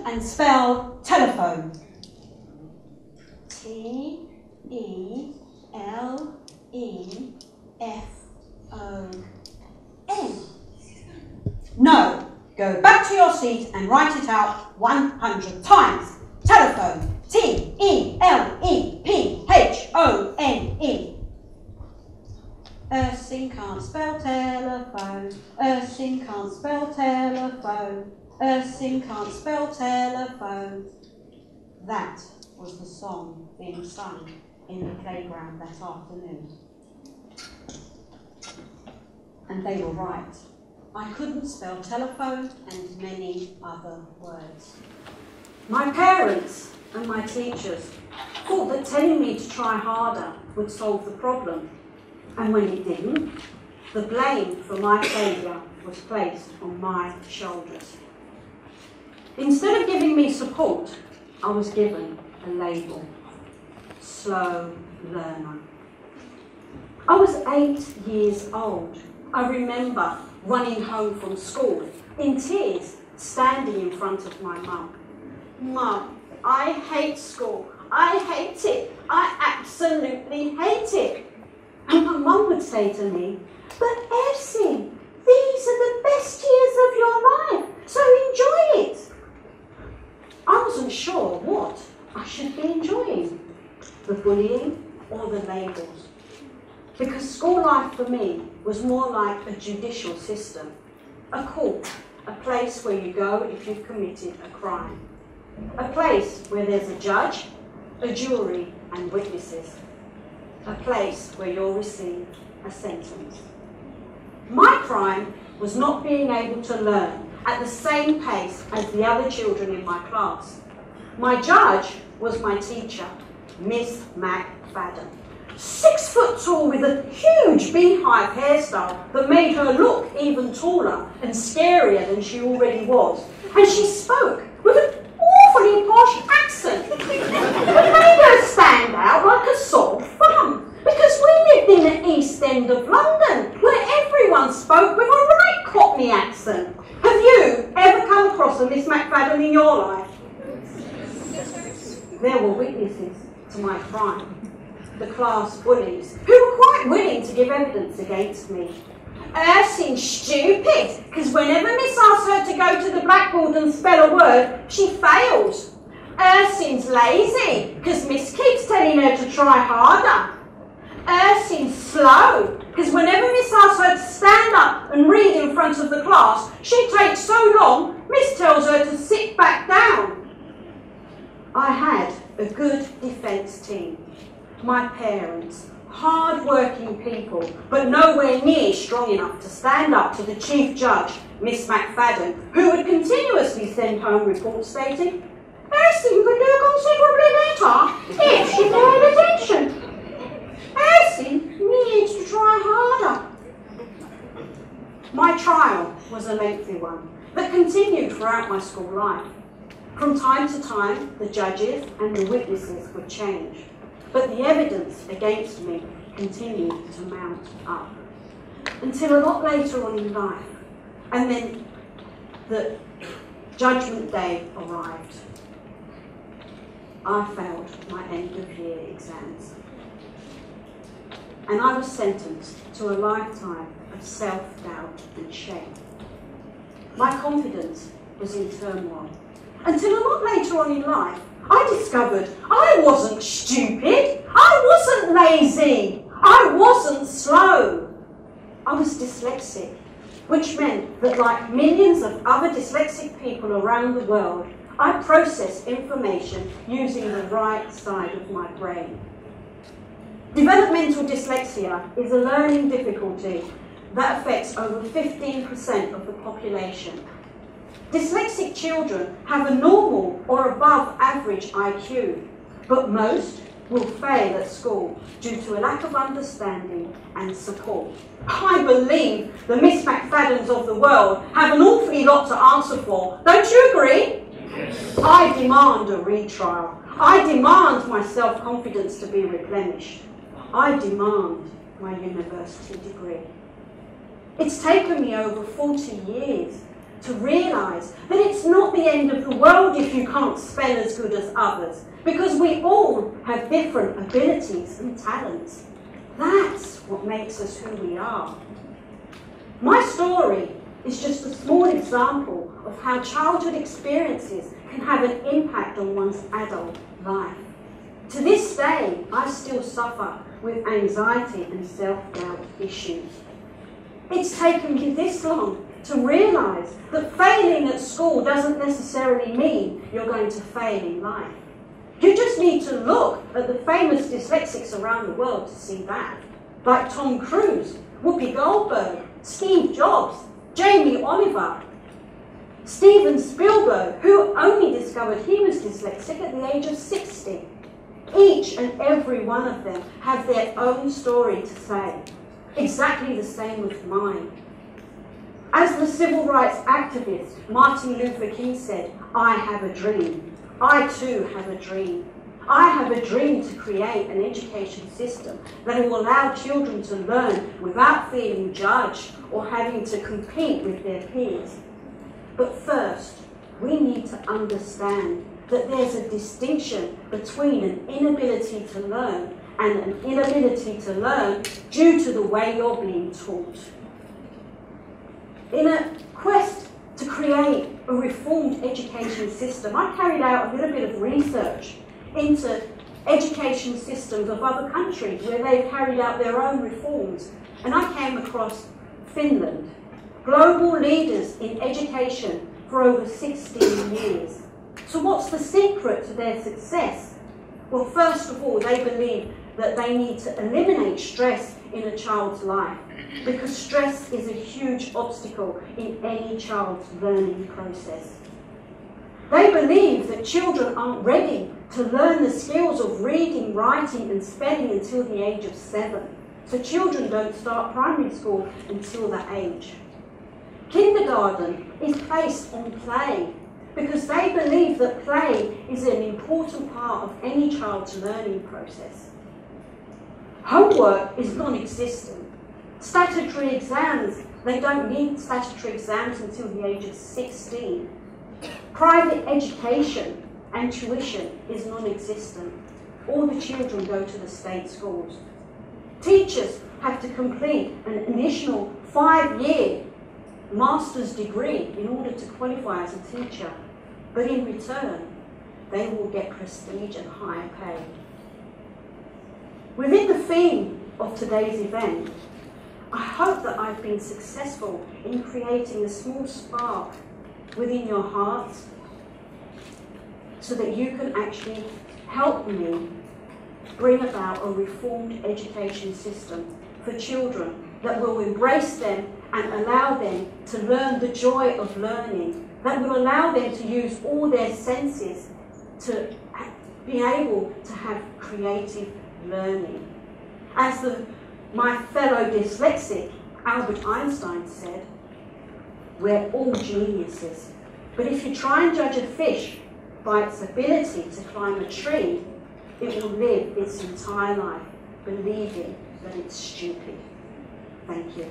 and spell telephone. T-E-L-E-F-O-N. No. Go back to your seat and write it out 100 times. Telephone. T-E-L-E-P-H-O-N-E. Ersin can't spell telephone. Ersin can't spell telephone. Ersin can't spell telephone. That was the song being sung in the playground that afternoon. And they were right. I couldn't spell telephone and many other words. My parents and my teachers thought that telling me to try harder would solve the problem. And when it didn't, the blame for my failure was placed on my shoulders. Instead of giving me support, I was given a label: slow learner. I was 8 years old. I remember running home from school in tears, standing in front of my mum. Mum, I hate school. I hate it. I absolutely hate it. And my mum would say to me, but Ersin, these are the best years of your life, so enjoy it. I wasn't sure what I should be enjoying, the bullying or the labels. Because school life for me was more like a judicial system, a court, a place where you go if you've committed a crime, a place where there's a judge, a jury and witnesses, a place where you'll receive a sentence. My crime was not being able to learn at the same pace as the other children in my class. My judge was my teacher, Miss McFadden. 6 foot tall with a huge beehive hairstyle that made her look even taller and scarier than she already was. And she spoke with an awfully posh accent that made her stand out like a sore thumb. Because we lived in the East End of London, where everyone spoke with a right Cockney accent. Have you ever come across a Miss McFadden in your life? There were witnesses to my crime. The class bullies, who were quite willing to give evidence against me. Ersin's stupid, because whenever Miss asks her to go to the blackboard and spell a word, she fails. Ersin's lazy, because Miss keeps telling her to try harder. Ersin's slow, because whenever Miss asks her to stand up and read in front of the class, she takes so long, Miss tells her to sit back down. I had a good defence team. My parents, hard-working people, but nowhere near strong enough to stand up to the Chief Judge, Miss McFadden, who would continuously send home reports stating, Ersin could do considerably better if she paid attention. Ersin needs to try harder. My trial was a lengthy one that continued throughout my school life. From time to time, the judges and the witnesses would change. But the evidence against me continued to mount up. Until a lot later on in life, and then the judgment day arrived. I failed my end-of-year exams. And I was sentenced to a lifetime of self-doubt and shame. My confidence was in turmoil. Until a lot later on in life, I discovered I wasn't stupid, I wasn't lazy, I wasn't slow. I was dyslexic, which meant that like millions of other dyslexic people around the world, I processed information using the right side of my brain. Developmental dyslexia is a learning difficulty that affects over 15% of the population. Dyslexic children have a normal or above average IQ, but most will fail at school due to a lack of understanding and support. I believe the Miss McFaddens of the world have an awfully lot to answer for. Don't you agree? Yes. I demand a retrial. I demand my self-confidence to be replenished. I demand my university degree. It's taken me over 40 years to realise that it's not the end of the world if you can't spell as good as others, because we all have different abilities and talents. That's what makes us who we are. My story is just a small example of how childhood experiences can have an impact on one's adult life. To this day, I still suffer with anxiety and self-doubt issues. It's taken me this long to realise that failing at school doesn't necessarily mean you're going to fail in life. You just need to look at the famous dyslexics around the world to see that. Like Tom Cruise, Whoopi Goldberg, Steve Jobs, Jamie Oliver, Steven Spielberg, who only discovered he was dyslexic at the age of 60. Each and every one of them have their own story to say. Exactly the same with mine. As the civil rights activist Martin Luther King said, I have a dream. I too have a dream. I have a dream to create an education system that will allow children to learn without feeling judged or having to compete with their peers. But first, we need to understand that there's a distinction between an inability to learn and an inability to learn due to the way you're being taught. In a quest to create a reformed education system, I carried out a little bit of research into education systems of other countries where they've carried out their own reforms. And I came across Finland, global leaders in education for over 16 years. So what's the secret to their success? Well, first of all, they believe that they need to eliminate stress in a child's life, because stress is a huge obstacle in any child's learning process. They believe that children aren't ready to learn the skills of reading, writing and spelling until the age of 7. So children don't start primary school until that age. Kindergarten is based on play, because they believe that play is an important part of any child's learning process. Homework is non-existent. Statutory exams, they don't need statutory exams until the age of 16. Private education and tuition is non-existent. All the children go to the state schools. Teachers have to complete an initial 5-year master's degree in order to qualify as a teacher, but in return, they will get prestige and higher pay. Within the theme of today's event, I hope that I've been successful in creating a small spark within your hearts so that you can actually help me bring about a reformed education system for children that will embrace them and allow them to learn the joy of learning, that will allow them to use all their senses to be able to have creative learning. As my fellow dyslexic Albert Einstein said, we're all geniuses, but if you try and judge a fish by its ability to climb a tree, it will live its entire life believing that it's stupid. Thank you.